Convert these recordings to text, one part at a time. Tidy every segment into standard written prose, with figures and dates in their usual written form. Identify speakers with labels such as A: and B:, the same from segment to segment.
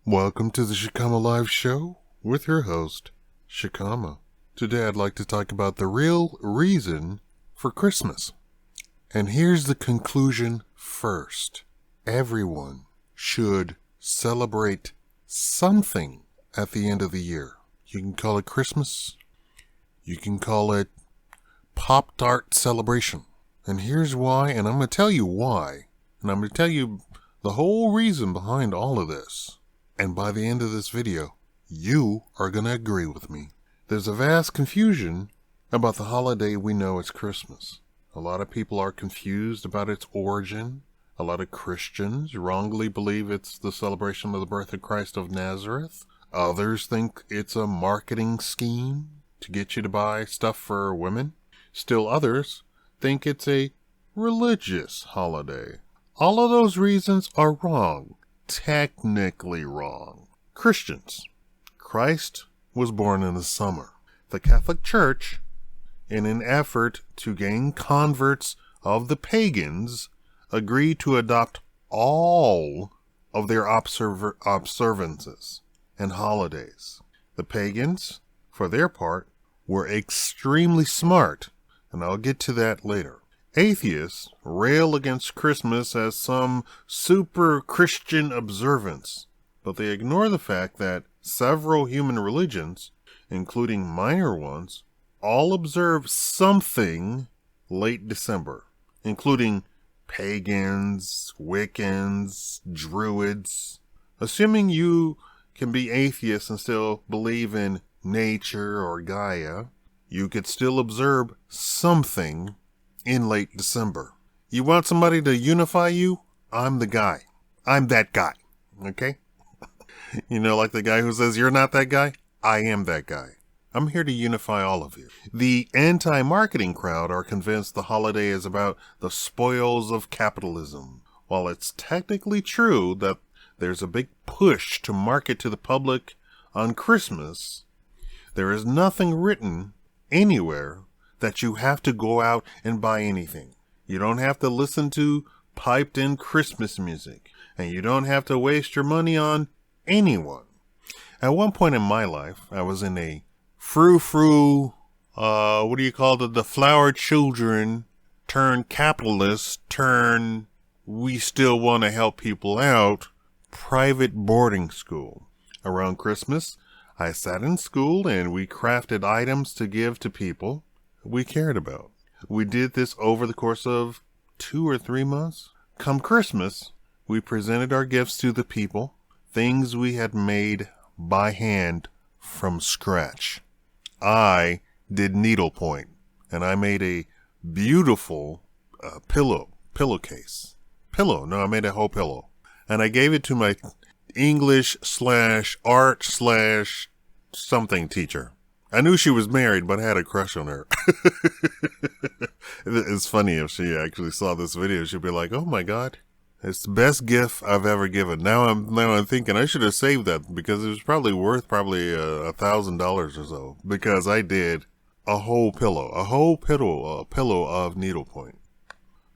A: Welcome to the Shakaama Live Show with your host, Shakaama. Today I'd like to talk about the real reason for Christmas. And here's the conclusion first. Everyone should celebrate something at the end of the year. You can call it Christmas. You can call it Pop-Tart celebration. And here's why, and I'm going to tell you why. And I'm going to tell you the whole reason behind all of this. And by the end of this video, you are going to agree with me. There's a vast confusion about the holiday we know as Christmas. A lot of people are confused about its origin. A lot of Christians wrongly believe it's the celebration of the birth of Christ of Nazareth. Others think it's a marketing scheme to get you to buy stuff for women. Still others think it's a religious holiday. All of those reasons are wrong. Technically wrong. Christians. Christ was born in the summer. The Catholic Church, in an effort to gain converts of the pagans, agreed to adopt all of their observances and holidays. The pagans, for their part, were extremely smart, and I'll get to that later. Atheists rail against Christmas as some super Christian observance, but they ignore the fact that several human religions, including minor ones, all observe something late December, including pagans, Wiccans, Druids. Assuming you can be atheist and still believe in nature or Gaia, you could still observe something in late December. You want somebody to unify you? I'm the guy. I'm that guy. Okay? You know, like the guy who says, you're not that guy? I am that guy. I'm here to unify all of you. The anti-marketing crowd are convinced the holiday is about the spoils of capitalism. While it's technically true that there's a big push to market to the public on Christmas, there is nothing written anywhere that you have to go out and buy anything. You don't have to listen to piped-in Christmas music, and you don't have to waste your money on anyone. At one point in my life, I was in a frou-frou, what do you call it, the flower children turn capitalist, turn we still want to help people out, private boarding school. Around Christmas, I sat in school and we crafted items to give to people we cared about. We did this over the course of 2 or 3 months. Come Christmas, we presented our gifts to the people, things we had made by hand from scratch. I did needlepoint, and I made a beautiful pillowcase. I made a whole pillow. And I gave it to my English/art/something teacher. I knew she was married, but I had a crush on her. It's funny if she actually saw this video, she'd be like, oh my God, it's the best gift I've ever given. Now I'm thinking I should have saved that because it was probably worth $1,000 or so, because I did a pillow of needlepoint.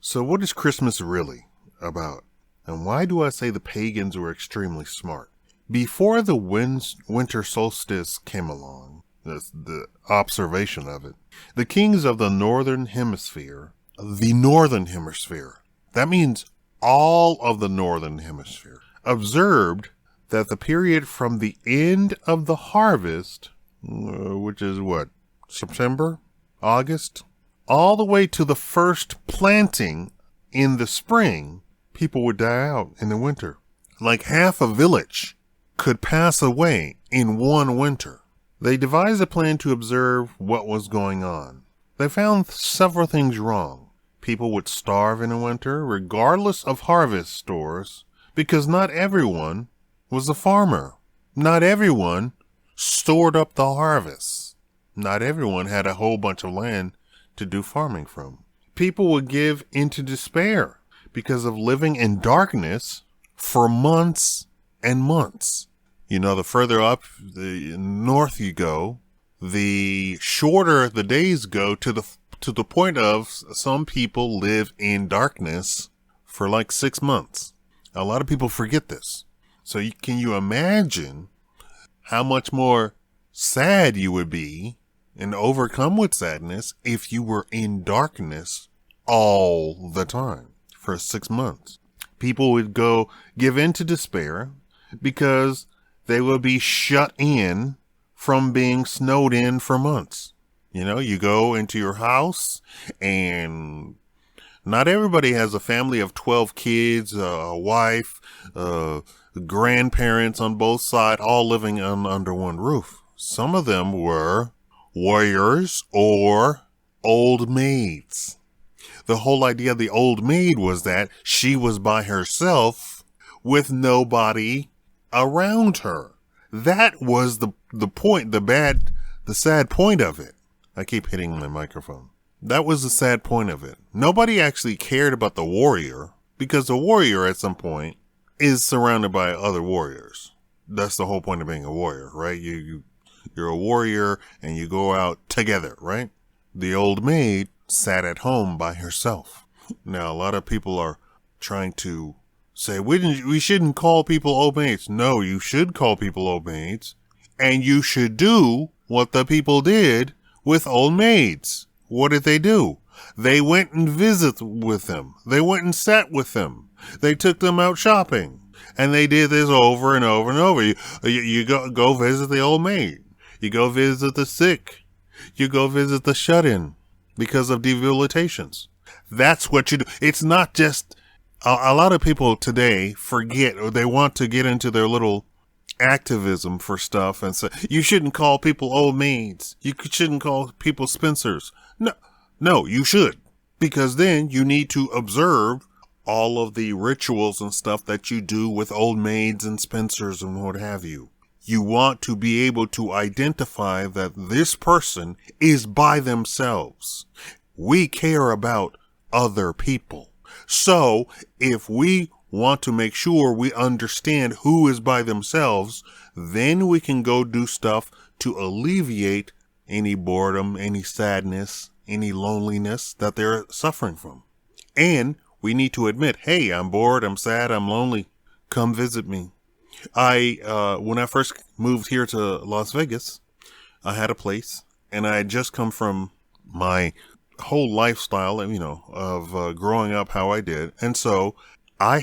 A: So what is Christmas really about? And why do I say the pagans were extremely smart? Before the winter solstice came along, the observation of it, the kings of the northern hemisphere, that means all of the northern hemisphere, observed that the period from the end of the harvest, which is what, September, August, all the way to the first planting in the spring, people would die out in the winter. Like half a village could pass away in one winter. They devised a plan to observe what was going on. They found several things wrong. People would starve in the winter, regardless of harvest stores, because not everyone was a farmer. Not everyone stored up the harvest. Not everyone had a whole bunch of land to do farming from. People would give into despair because of living in darkness for months and months. You know, the further up the north you go, the shorter the days go, to the point of some people live in darkness for like 6 months. A lot of people forget this. So can you imagine how much more sad you would be and overcome with sadness if you were in darkness all the time for 6 months? People would give in to despair because they would be shut in from being snowed in for months. You go into your house, and not everybody has a family of 12 kids, a wife, grandparents on both sides, all living under one roof. Some of them were warriors or old maids. The whole idea of the old maid was that she was by herself with nobody around her. That was the point, the sad point of it. I keep hitting my microphone. That was the sad point of it. Nobody actually cared about the warrior, because the warrior at some point is surrounded by other warriors. That's the whole point of being a warrior, right? You're a warrior and you go out together, right? The old maid sat at home by herself. Now, a lot of people are trying to say, we shouldn't call people old maids. No, you should call people old maids, and you should do what the people did with old maids. What did they do? They went and visited with them. They went and sat with them. They took them out shopping. And they did this over and over and over. You go visit the old maid. You go visit the sick. You go visit the shut-in because of debilitations. That's what you do. It's not just, a lot of people today forget, or they want to get into their little activism for stuff and say, you shouldn't call people old maids. You shouldn't call people spinsters. No, you should. Because then you need to observe all of the rituals and stuff that you do with old maids and spinsters and what have you. You want to be able to identify that this person is by themselves. We care about other people. So if we want to make sure we understand who is by themselves, then we can go do stuff to alleviate any boredom, any sadness, any loneliness that they're suffering from. And we need to admit, hey, I'm bored, I'm sad, I'm lonely. Come visit me. When I first moved here to Las Vegas, I had a place, and I had just come from my whole lifestyle, of growing up how I did. And so I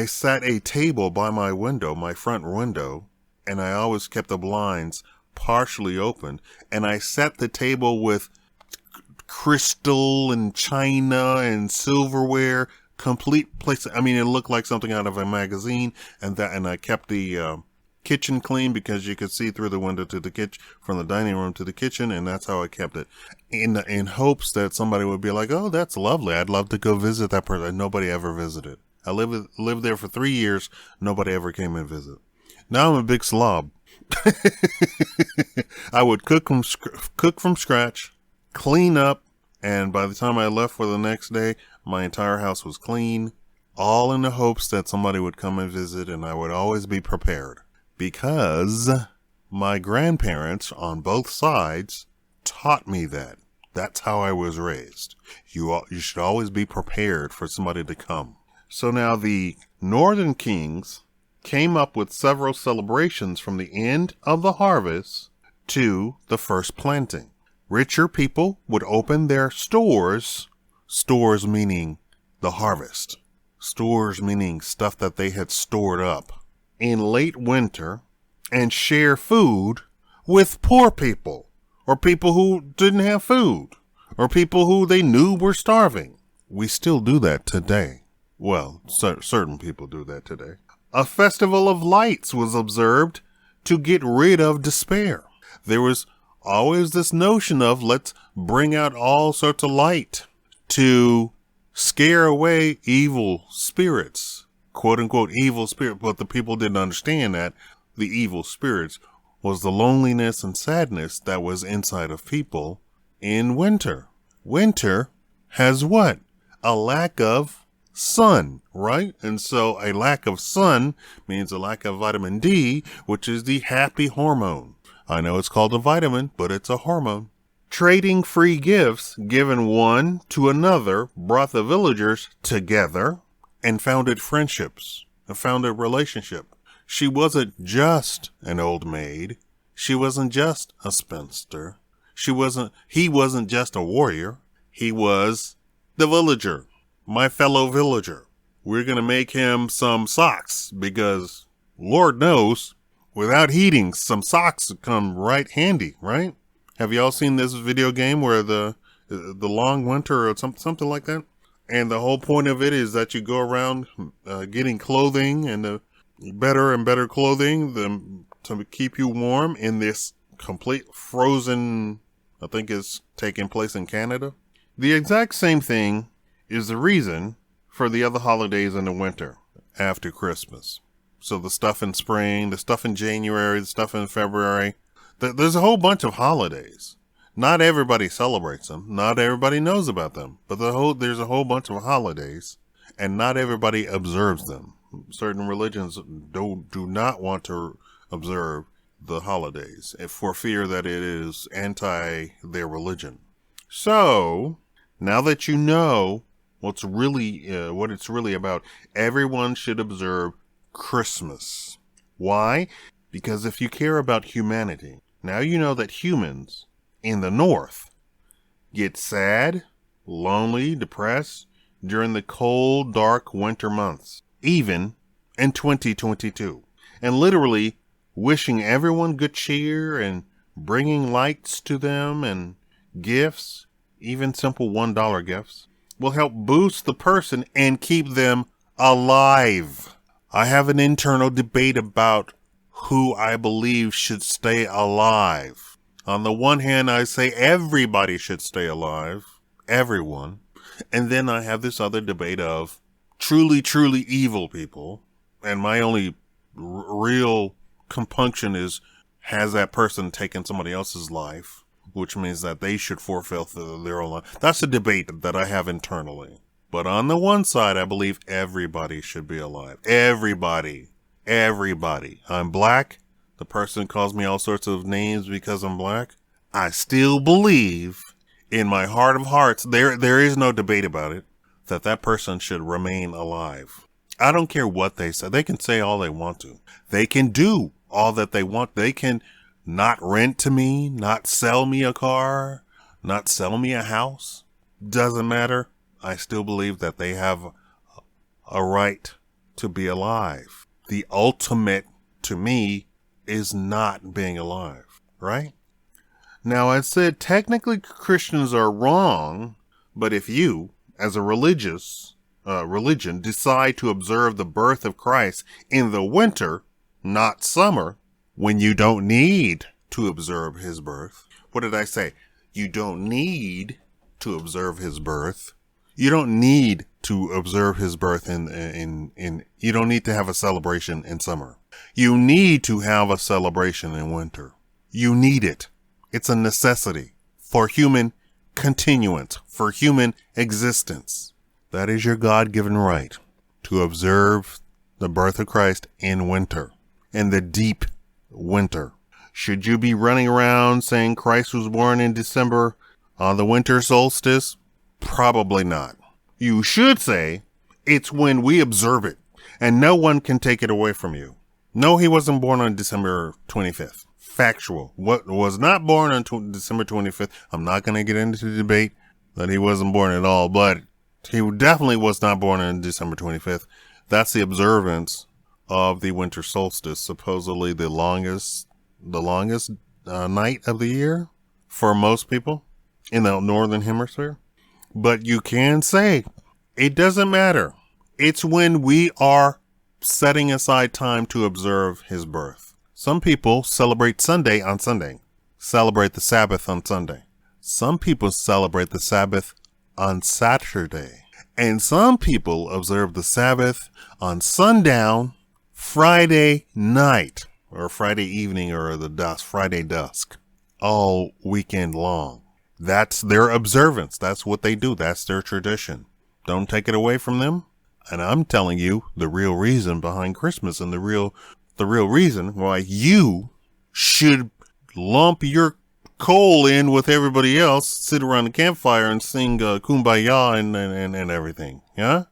A: sat a table by my window, my front window, and I always kept the blinds partially open, and I set the table with crystal and china and silverware, complete place. I mean, it looked like something out of a magazine, and I kept the kitchen clean because you could see through the window to the kitchen, from the dining room to the kitchen, and that's how I kept it, in hopes that somebody would be like, oh, that's lovely, I'd love to go visit that person. Nobody ever visited. I lived there for 3 years. Nobody ever came and visit. Now I'm a big slob. I would cook from scratch, clean up, and by the time I left for the next day, my entire house was clean, all in the hopes that somebody would come and visit, and I would always be prepared. Because my grandparents on both sides taught me that. That's how I was raised. You should always be prepared for somebody to come. So now the Northern Kings came up with several celebrations from the end of the harvest to the first planting. Richer people would open their stores meaning the harvest, stores meaning stuff that they had stored up, in late winter, and share food with poor people, or people who didn't have food, or people who they knew were starving. We still do that today. Well, certain people do that today. A festival of lights was observed to get rid of despair. There was always this notion of, let's bring out all sorts of light to scare away evil spirits, quote unquote evil spirit. But the people didn't understand that the evil spirits was the loneliness and sadness that was inside of people in winter. Winter has what? A lack of sun, right? And so a lack of sun means a lack of vitamin D, which is the happy hormone. I know it's called a vitamin, but it's a hormone. Trading free gifts given one to another brought the villagers together and founded friendships. and found a relationship. She wasn't just an old maid. She wasn't just a spinster. He wasn't just a warrior. He was the villager, my fellow villager. We're going to make him some socks because Lord knows without heating, some socks come right handy, right? Have y'all seen this video game where the long winter or something like that? And the whole point of it is that you go around getting clothing and better and better clothing to keep you warm in this complete frozen, I think it's taking place in Canada. The exact same thing is the reason for the other holidays in the winter after Christmas. So the stuff in spring, the stuff in January, the stuff in February. There's a whole bunch of holidays. Not everybody celebrates them. Not everybody knows about them. But there's a whole bunch of holidays, and not everybody observes them. Certain religions do not want to observe the holidays for fear that it is anti their religion. So now that you know what it's really about, everyone should observe Christmas. Why? Because if you care about humanity, now you know that humans in the North get sad, lonely, depressed during the cold, dark winter months, even in 2022, and literally wishing everyone good cheer and bringing lights to them and gifts, even simple $1 gifts, will help boost the person and keep them alive. I have an internal debate about who I believe should stay alive. On the one hand, I say everybody should stay alive. Everyone. And then I have this other debate of truly, truly evil people. And my only real compunction is, has that person taken somebody else's life? Which means that they should forfeit their own life. That's a debate that I have internally. But on the one side, I believe everybody should be alive. Everybody. Everybody. I'm black. The person calls me all sorts of names because I'm black. I still believe in my heart of hearts, there is no debate about it, that person should remain alive. I don't care what they say. They can say all they want to. They can do all that they want. They can not rent to me, not sell me a car, not sell me a house. Doesn't matter. I still believe that they have a right to be alive. The ultimate, to me, is not being alive, right? Now, I said technically Christians are wrong, but if you, as a religion, decide to observe the birth of Christ in the winter, not summer, when you don't need to observe his birth. What did I say? You don't need to observe his birth. You don't need to observe his birth you don't need to have a celebration in summer. You need to have a celebration in winter. You need it. It's a necessity for human continuance, for human existence. That is your God-given right to observe the birth of Christ in winter, in the deep winter. Should you be running around saying Christ was born in December on the winter solstice? Probably not. You should say it's when we observe it, and no one can take it away from you. No, he wasn't born on December 25th. Factual. What was not born on December 25th? I'm not going to get into the debate that he wasn't born at all, but he definitely was not born on December 25th. That's the observance of the winter solstice, supposedly the longest night of the year for most people in the northern hemisphere. But you can say it doesn't matter. It's when we are setting aside time to observe his birth. Some people celebrate Sunday on Sunday, celebrate the Sabbath on Sunday. Some people celebrate the Sabbath on Saturday. And some people observe the Sabbath on sundown, Friday night, or Friday evening, or Friday dusk, all weekend long. That's their observance. That's what they do. That's their tradition. Don't take it away from them. And I'm telling you the real reason behind Christmas, and the real reason why you should lump your coal in with everybody else, sit around the campfire and sing Kumbaya and everything. Yeah?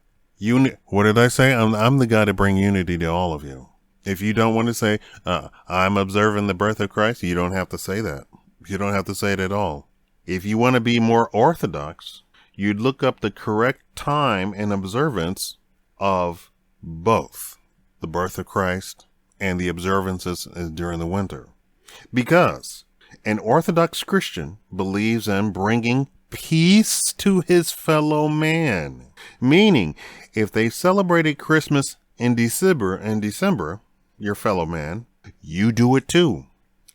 A: What did I say? I'm the guy to bring unity to all of you. If you don't want to say, I'm observing the birth of Christ, you don't have to say that. You don't have to say it at all. If you want to be more orthodox, you'd look up the correct time and observance of both the birth of Christ and the observances during the winter. Because an Orthodox Christian believes in bringing peace to his fellow man. Meaning, if they celebrated Christmas in December, your fellow man, you do it too.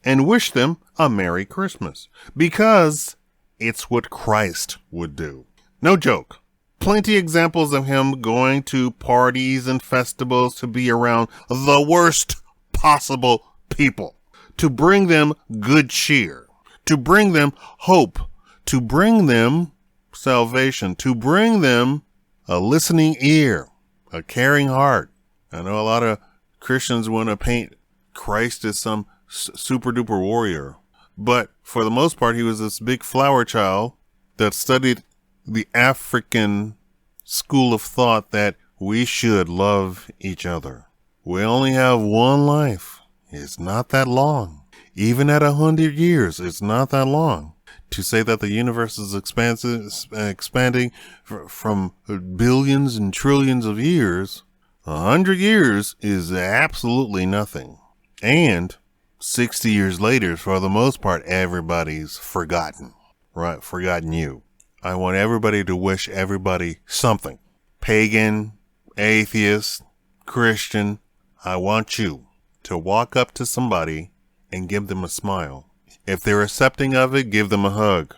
A: And wish them a Merry Christmas. Because it's what Christ would do. No joke. Plenty examples of him going to parties and festivals to be around the worst possible people. To bring them good cheer. To bring them hope. To bring them salvation. To bring them a listening ear. A caring heart. I know a lot of Christians want to paint Christ as some super duper warrior. But for the most part, he was this big flower child that studied the African school of thought that we should love each other. We only have one life. It's not that long. Even at 100 years, it's not that long. To say that the universe is expanding from billions and trillions of years, 100 years is absolutely nothing. And 60 years later, for the most part, everybody's forgotten. Right? Forgotten you. I want everybody to wish everybody something. Pagan, atheist, Christian. I want you to walk up to somebody and give them a smile. If they're accepting of it, give them a hug.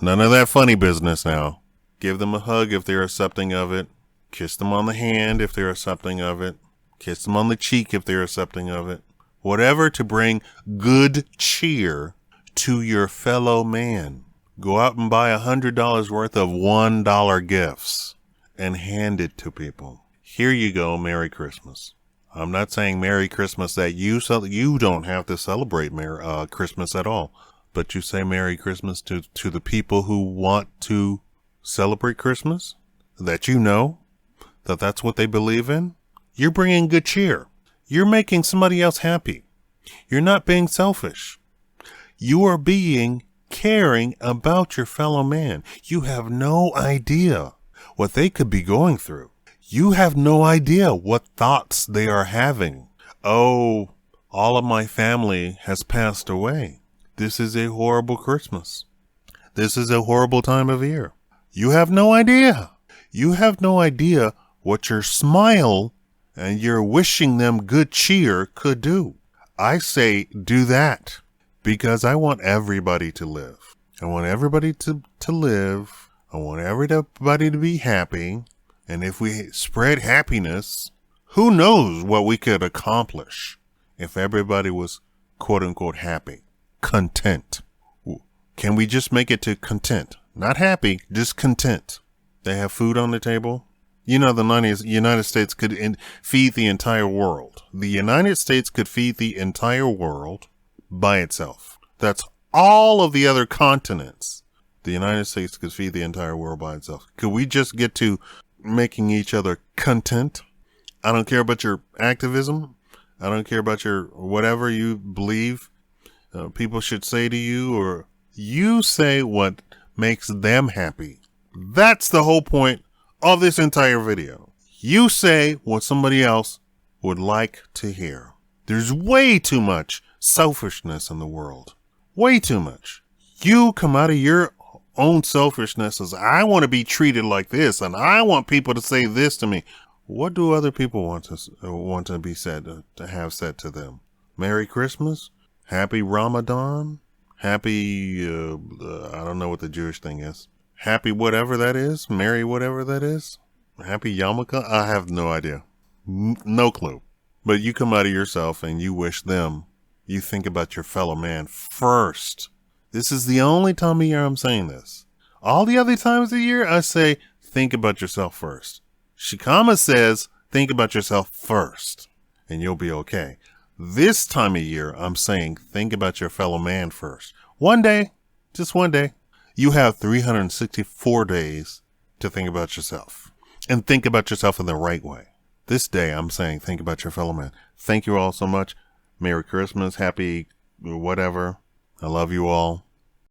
A: None of that funny business now. Give them a hug if they're accepting of it. Kiss them on the hand if they're accepting of it. Kiss them on the cheek if they're accepting of it. Whatever to bring good cheer to your fellow man. Go out and buy $100 worth of $1 gifts and hand it to people. Here you go, Merry Christmas. I'm not saying Merry Christmas that you don't have to celebrate Christmas at all, but you say Merry Christmas to the people who want to celebrate Christmas, that you know that that's what they believe in. You're bringing good cheer. You're making somebody else happy. You're not being selfish. You are being caring about your fellow man. You have no idea what they could be going through. You have no idea what thoughts they are having. Oh, all of my family has passed away. This is a horrible Christmas. This is a horrible time of year. You have no idea. You have no idea what your smile and your wishing them good cheer could do. I say do that because I want everybody to live. I want everybody to live. I want everybody to be happy. And if we spread happiness, who knows what we could accomplish if everybody was quote unquote happy, content. Can we just make it to content? Not happy, just content. They have food on the table. You know, the United States could feed the entire world. The United States could feed the entire world by itself. That's all of the other continents. The United States could feed the entire world by itself. Could we just get to making each other content? I don't care about your activism. I don't care about your whatever you believe people should say to you, or you say what makes them happy. That's the whole point of this entire video. You say what somebody else would like to hear. There's way too much selfishness in the world. Way too much. You come out of your own selfishness as I want to be treated like this and I want people to say this to me. What do other people want to be said, to have said to them? Merry Christmas? Happy Ramadan? Happy, I don't know what the Jewish thing is. Happy whatever that is? Merry whatever that is? Happy Yarmulke? I have no idea. No clue. But you come out of yourself and you wish them. You think about your fellow man first. This is the only time of year I'm saying this. All the other times of the year, I say, think about yourself first. Shakaama says, think about yourself first, and you'll be okay. This time of year, I'm saying, think about your fellow man first. One day, just one day, you have 364 days to think about yourself. And think about yourself in the right way. This day, I'm saying, think about your fellow man. Thank you all so much. Merry Christmas. Happy whatever. I love you all.